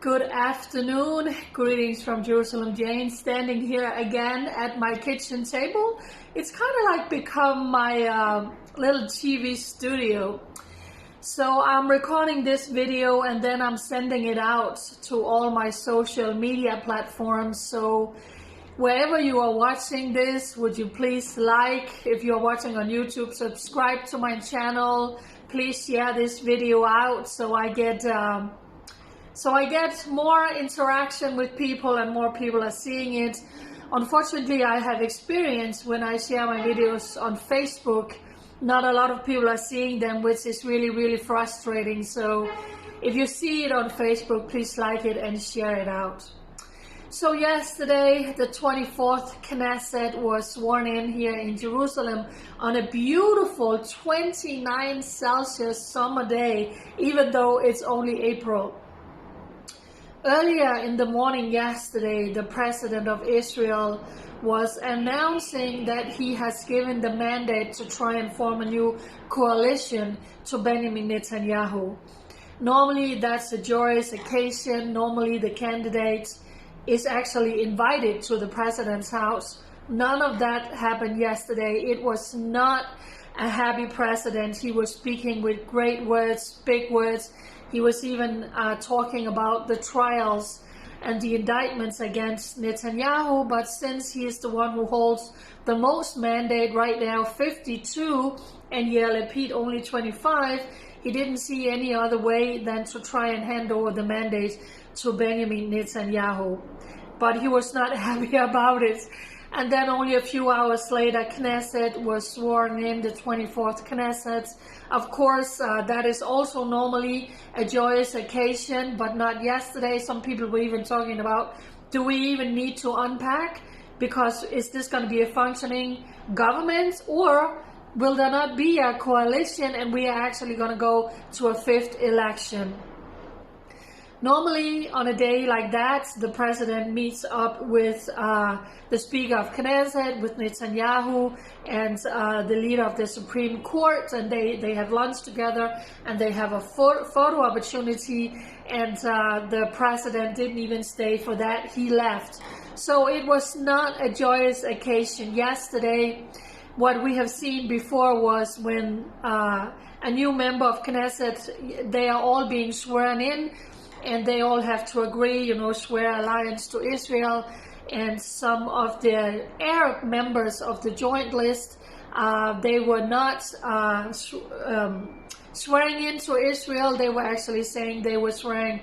Good afternoon, greetings from Jerusalem. Jane standing here again at my kitchen table. It's kind of like become my little TV studio. So I'm recording this video and then I'm sending it out to all my social media platforms. So wherever you are watching this, would you please like, if you're watching on YouTube, subscribe to my channel. Please share this video out so I get more interaction with people and more people are seeing it. Unfortunately, I have experienced when I share my videos on Facebook, not a lot of people are seeing them, which is really frustrating. So if you see it on Facebook, please like it and share it out. So yesterday, the 24th Knesset was sworn in here in Jerusalem on a beautiful 29 Celsius summer day, even though it's only April. Earlier in the morning yesterday, the president of Israel was announcing that he has given the mandate to try and form a new coalition to Benjamin Netanyahu. Normally that's a joyous occasion. Normally the candidate is actually invited to the president's house. None of that happened yesterday. It was not a happy president. He was speaking with great words, big words. He was even talking about the trials and the indictments against Netanyahu, but since he is the one who holds the most mandate right now, 52, and Yair Lapid only 25, he didn't see any other way than to try and hand over the mandate to Benjamin Netanyahu. But he was not happy about it. And then only a few hours later, Knesset was sworn in, the 24th Knesset. Of course, that is also normally a joyous occasion, but not yesterday. Some people were even talking about, do we even need to unpack? Because is this going to be a functioning government, or will there not be a coalition and we are actually going to go to a fifth election? Normally, on a day like that, the president meets up with the Speaker of Knesset, with Netanyahu, and the leader of the Supreme Court, and they have lunch together, and they have a photo opportunity, and the president didn't even stay for that. He left. So it was not a joyous occasion yesterday. What we have seen before was when a new member of Knesset, they are all being sworn in, and they all have to agree, swear alliance to Israel. And some of the Arab members of the joint list, they were not swearing into Israel. They were actually saying they were swearing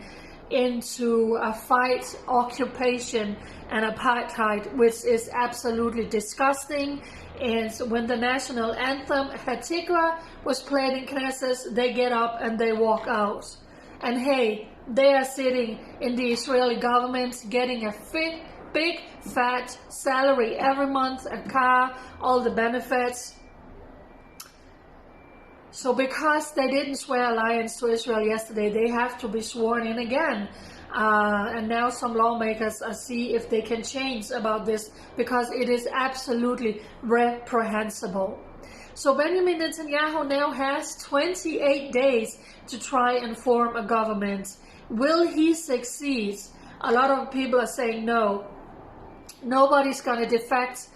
into a fight, occupation, and apartheid, which is absolutely disgusting. And when the national anthem, Hatikra, was played in Knesset, they get up and they walk out. And hey, they are sitting in the Israeli government getting a big fat salary every month, a car, all the benefits. So because they didn't swear alliance to Israel yesterday, they have to be sworn in again. And now some lawmakers see if they can change about this, because it is absolutely reprehensible. So Benjamin Netanyahu now has 28 days to try and form a government. Will he succeed? A lot of people are saying no. Nobody's going to defect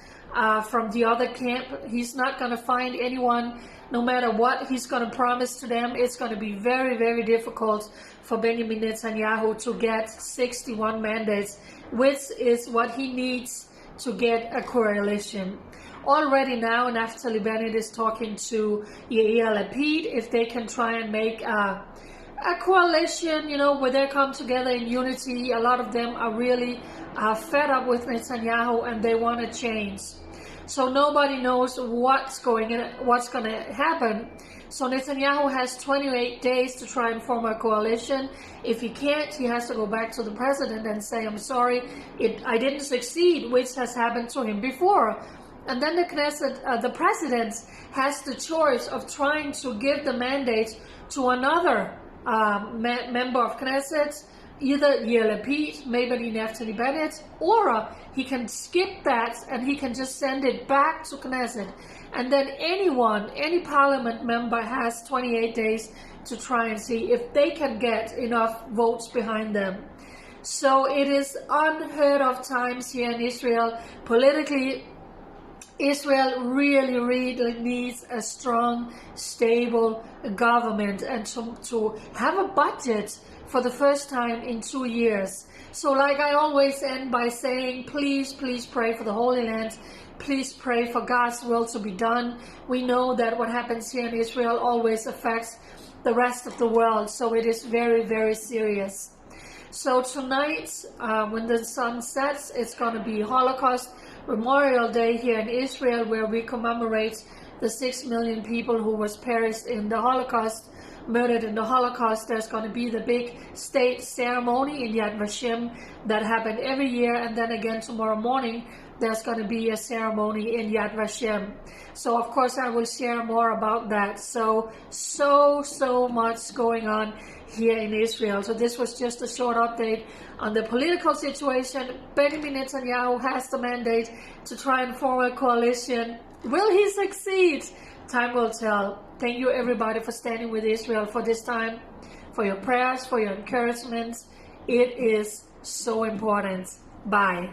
from the other camp. He's not going to find anyone. No matter what he's going to promise to them, it's going to be very difficult for Benjamin Netanyahu to get 61 mandates, which is what he needs to get a coalition. Already now, Naftali Bennett is talking to Yair Lapid if they can try and make a coalition, where they come together in unity. A lot of them are really fed up with Netanyahu and they want to change. So nobody knows what's going to happen. So Netanyahu has 28 days to try and form a coalition. If he can't, he has to go back to the president and say, I'm sorry, I didn't succeed, which has happened to him before. And then the Knesset, the president has the choice of trying to give the mandate to another member of Knesset, either Yair Lapid, maybe Naftali Bennett, or he can skip that and he can just send it back to Knesset. And then any parliament member has 28 days to try and see if they can get enough votes behind them. So it is unheard of times here in Israel. Politically, Israel really, really needs a strong, stable government and to have a budget for the first time in 2 years. So like I always end by saying, please, please pray for the Holy Land. Please pray for God's will to be done. We know that what happens here in Israel always affects the rest of the world. So it is very, very serious. So tonight, when the sun sets, it's going to be Holocaust Memorial Day here in Israel, where we commemorate the 6 million people who was perished in the Holocaust, murdered in the Holocaust. There's going to be the big state ceremony in Yad Vashem that happened every year, and then again tomorrow morning there's going to be a ceremony in Yad Vashem. So of course I will share more about that. So much going on here in Israel. So this was just a short update on the political situation. Benjamin Netanyahu has the mandate to try and form a coalition. Will he succeed? Time will tell. Thank you everybody for standing with Israel for this time, for your prayers, for your encouragement. It is so important. Bye.